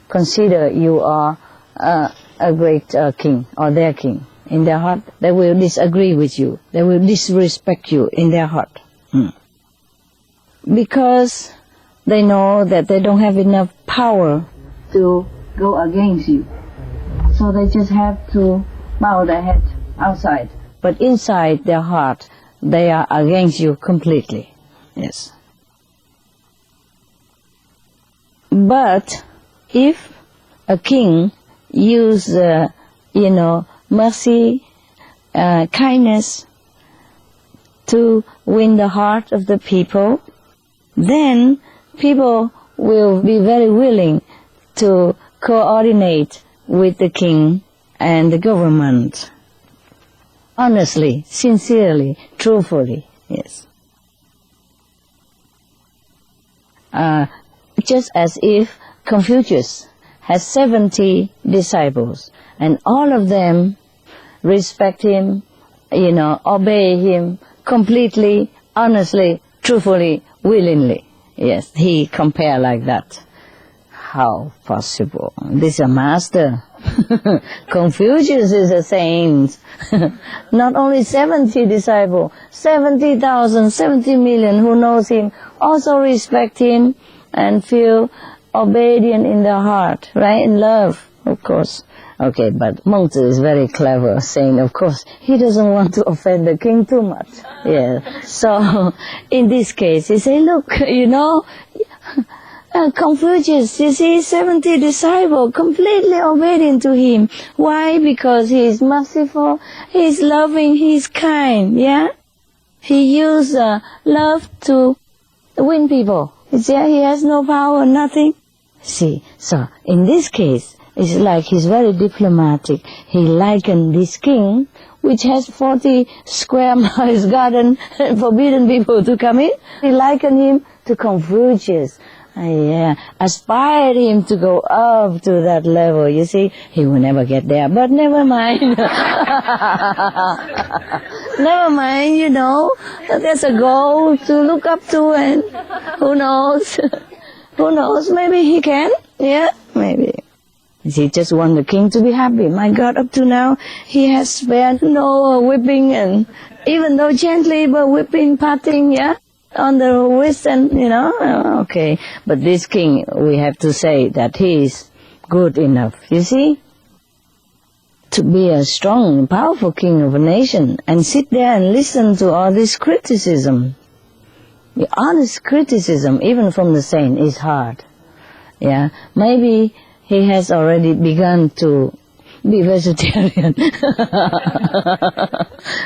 consider you are a great king or their king. In their heart, they will disagree with you. They will disrespect you in their heart. Because they know that they don't have enough power to go against you. So they just have to bow their head outside. But inside their heart, they are against you completely. Yes. But if a king use, mercy, kindness to win the heart of the people, then people will be very willing to coordinate with the king and the government. Honestly, sincerely, truthfully, yes. Just as if Confucius has 70 disciples, and all of them respect him, obey him completely, honestly, truthfully, willingly. Yes, he compare like that. How possible? This is a master. Confucius is a saint. Not only 70 disciples, 70,000, 70 million who knows him, also respect him and feel obedient in their heart, right? In love, of course. Okay, but Meng is very clever, saying, of course, he doesn't want to offend the king too much. Yeah. So, in this case, he say, look, Confucius, you see, 70 disciples completely obedient to him. Why? Because he is merciful, he is loving, he is kind, yeah? He used love to win people. See, he has no power, nothing. See, so in this case, it's like he's very diplomatic. He likened this king, which has 40 square miles garden, forbidden people to come in. He likened him to Confucius. Aspired him to go up to that level. You see, he will never get there, but never mind. Never mind, there's a goal to look up to, and who knows? Who knows, maybe he can, maybe. He just want the king to be happy. My God, up to now, he has spared no whipping, and even though gently, but whipping, patting, on the wrist and, okay. But this king, we have to say that he is good enough, you see, to be a strong, powerful king of a nation and sit there and listen to all this criticism. The honest criticism, even from the saint, is hard. Maybe he has already begun to be vegetarian.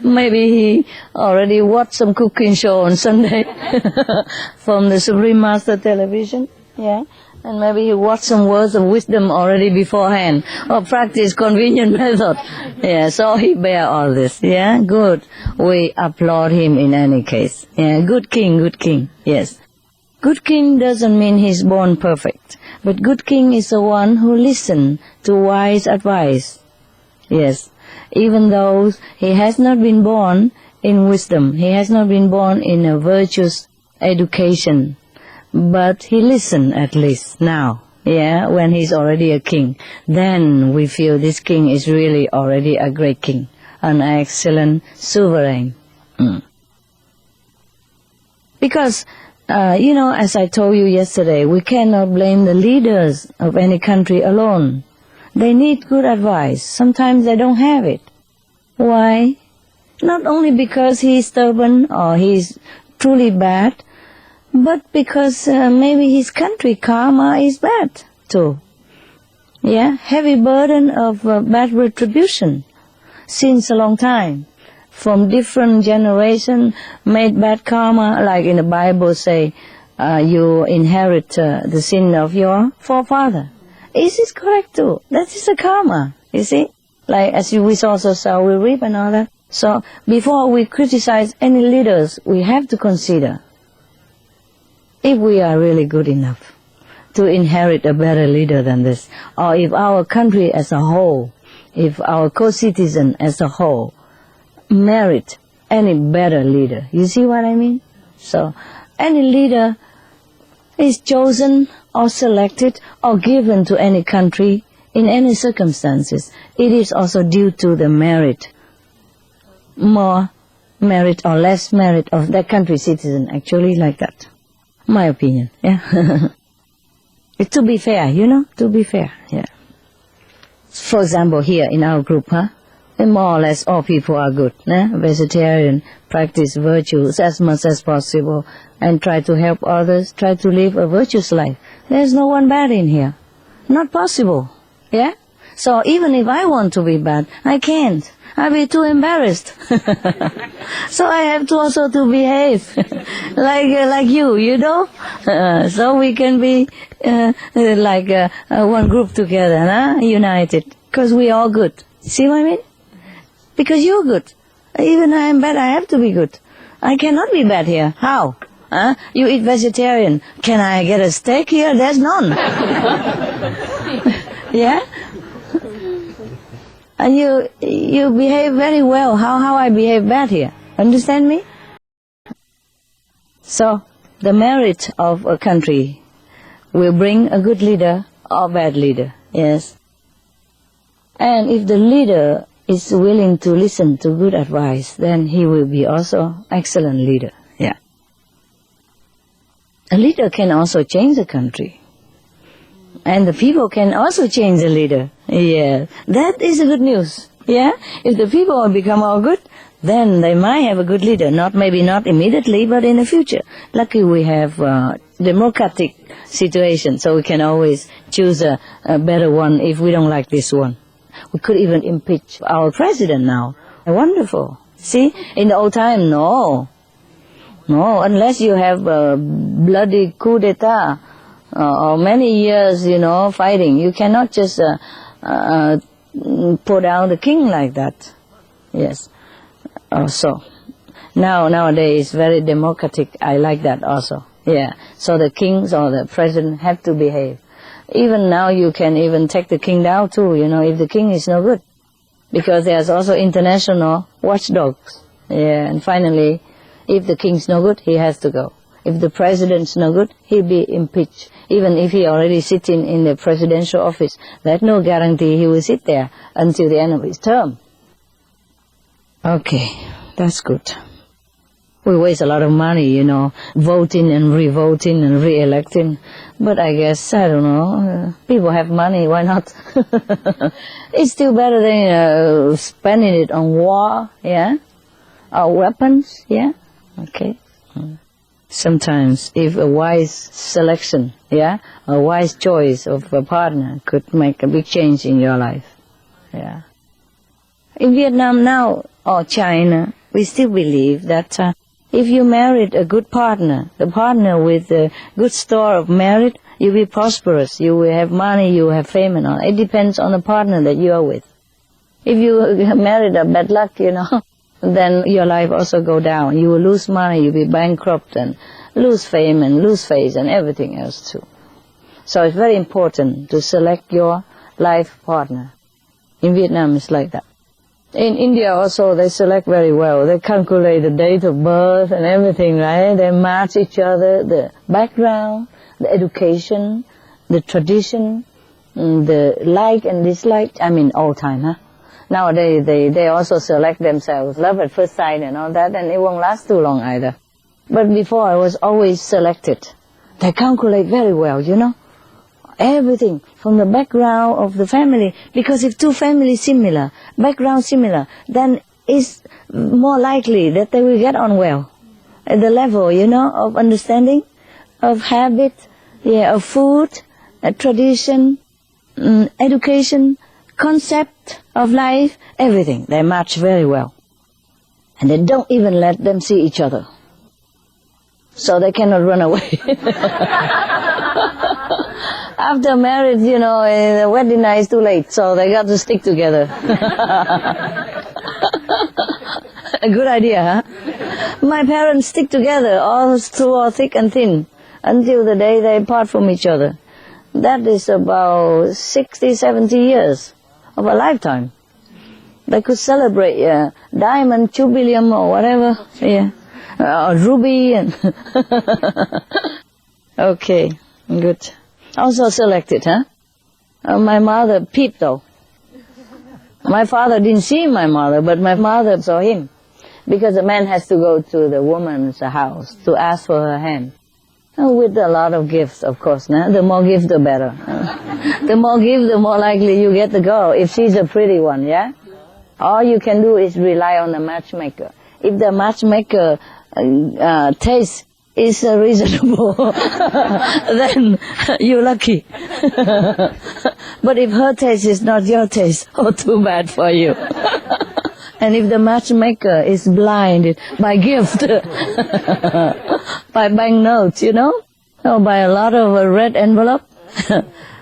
Maybe he already watched some cooking show on Sunday from the Supreme Master television, and maybe he watched some words of wisdom already beforehand, or practice convenient method. So he bear all this. Good. We applaud him in any case. Good king, yes. Good king doesn't mean he's born perfect, but good king is the one who listens to wise advice. Yes, even though he has not been born in wisdom, he has not been born in a virtuous education, but he listens at least now, when he's already a king. Then we feel this king is really already a great king, an excellent sovereign. Because as I told you yesterday, we cannot blame the leaders of any country alone. They need good advice. Sometimes they don't have it. Why? Not only because he's stubborn or he's truly bad, but because maybe his country karma is bad too. Heavy burden of bad retribution since a long time. From different generations made bad karma, like in the Bible say, you inherit the sin of your forefather. Is this correct too? That is a karma, you see? Like as we also sow, we reap and all that. So before we criticize any leaders, we have to consider if we are really good enough to inherit a better leader than this, or if our country as a whole, if our co-citizen as a whole, merit any better leader. You see what I mean? So any leader is chosen or selected or given to any country in any circumstances. It is also due to the merit, more merit or less merit of that country's citizen, actually, like that. My opinion, yeah. To be fair, to be fair, yeah. For example, here in our group, more or less all people are good, vegetarian, practice virtues as much as possible, and try to help others, try to live a virtuous life. There's no one bad in here. Not possible, yeah? So even if I want to be bad, I can't. I'll be too embarrassed. So I have to also to behave like you know. So we can be like one group together, united, because we all good. See what I mean? Because you're good. Even I am bad, I have to be good. I cannot be bad here. How? You eat vegetarian. Can I get a steak here? There's none. Yeah? And you behave very well. How I behave bad here? Understand me? So, the merit of a country will bring a good leader or bad leader. Yes. And if the leader is willing to listen to good advice, then he will be also excellent leader. Yeah. A leader can also change the country. And the people can also change the leader. Yeah. That is the good news. Yeah. If the people will become all good, then they might have a good leader. Maybe not immediately, but in the future. Lucky we have democratic situation, so we can always choose a better one if we don't like this one. We could even impeach our president now. Wonderful. See, in the old time, no, unless you have a bloody coup d'etat or many years, fighting, you cannot just put down the king like that. Yes. So nowadays very democratic. I like that also. Yeah. So the kings or the president have to behave. Even now you can even take the king down too, if the king is no good. Because there's also international watchdogs. Yeah, and finally, if the king's no good, he has to go. If the president's no good, he'll be impeached. Even if he already sitting in the presidential office, there's no guarantee he will sit there until the end of his term. Okay, that's good. We waste a lot of money, voting and re-voting and re-electing. But I guess, I don't know, people have money, why not? It's still better than spending it on war, yeah? Or weapons, yeah? Okay. Sometimes, if a wise selection, yeah, a wise choice of a partner could make a big change in your life, yeah. In Vietnam now, or China, we still believe that if you married a good partner, the partner with a good store of merit, you'll be prosperous, you will have money, you will have fame and all. It depends on the partner that you are with. If you married a bad luck, then your life also go down. You will lose money, you'll be bankrupt and lose fame and lose face and everything else too. So it's very important to select your life partner. In Vietnam it's like that. In India also they select very well. They calculate the date of birth and everything, right? They match each other, the background, the education, the tradition, the like and dislike. I mean all time, Nowadays they also select themselves, love at first sight and all that, and it won't last too long either. But before I was always selected. They calculate very well, everything from the background of the family, because if two families similar, background similar, then it's more likely that they will get on well at the level, of understanding, of habit, of food, tradition, education, concept of life, everything. They match very well. And they don't even let them see each other. So they cannot run away. After marriage, the wedding night is too late, so they got to stick together. A good idea, My parents stick together, all through all thick and thin, until the day they part from each other. That is about 60, 70 years of a lifetime. They could celebrate diamond, jubileum, or whatever, or ruby. And okay, good. Also selected, huh? My mother peeped though. My father didn't see my mother, but my mother saw him. Because a man has to go to the woman's house to ask for her hand. With a lot of gifts, of course. Nah? The more gifts, the better. The more gifts, the more likely you get the girl, if she's a pretty one, yeah? All you can do is rely on the matchmaker. If the matchmaker taste is reasonable, then you're lucky. But if her taste is not your taste, oh, too bad for you. And if the matchmaker is blinded by gift, by banknotes, you know, or by a lot of red envelope,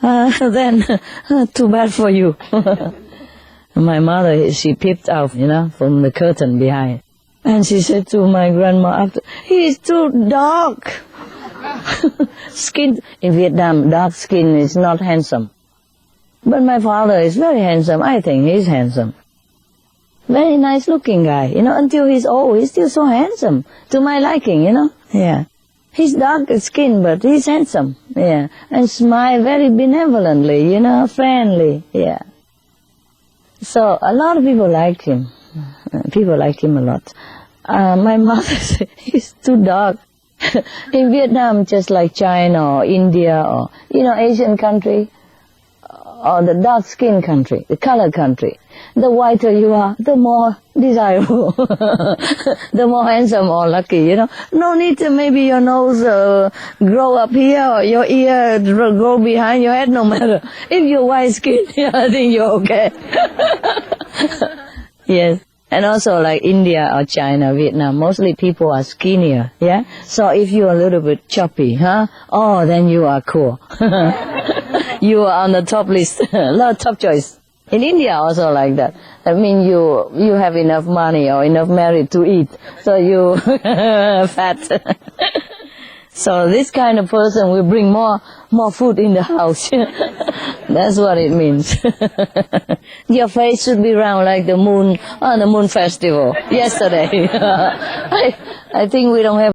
then too bad for you. My mother, she peeped out, you know, from the curtain behind. And she said to my grandma after, "He's too dark." Skin, in Vietnam, dark skin is not handsome. But my father is very handsome. I think he's handsome. Very nice looking guy, you know, until he's old, he's still so handsome. To my liking, you know, yeah. He's dark skin, but he's handsome, yeah. And smile very benevolently, you know, friendly, yeah. So a lot of people like him. People like him a lot. My mother said, he's too dark. In Vietnam, just like China or India or, you know, Asian country, or the dark-skinned country, the colored country, the whiter you are, the more desirable, the more handsome or lucky, you know. No need to maybe your nose grow up here or your ear grow behind your head, no matter. If you're white-skinned, I think you're okay. Yes. And also like India or China, Vietnam, mostly people are skinnier, yeah? So if you're a little bit chubby, huh? Oh, then you are cool. You are on the top list, top choice. In India also like that. I mean you have enough money or enough merit to eat, so you fat. So this kind of person will bring more food in the house. That's what it means. Your face should be round like the moon on the moon festival yesterday. I think we don't have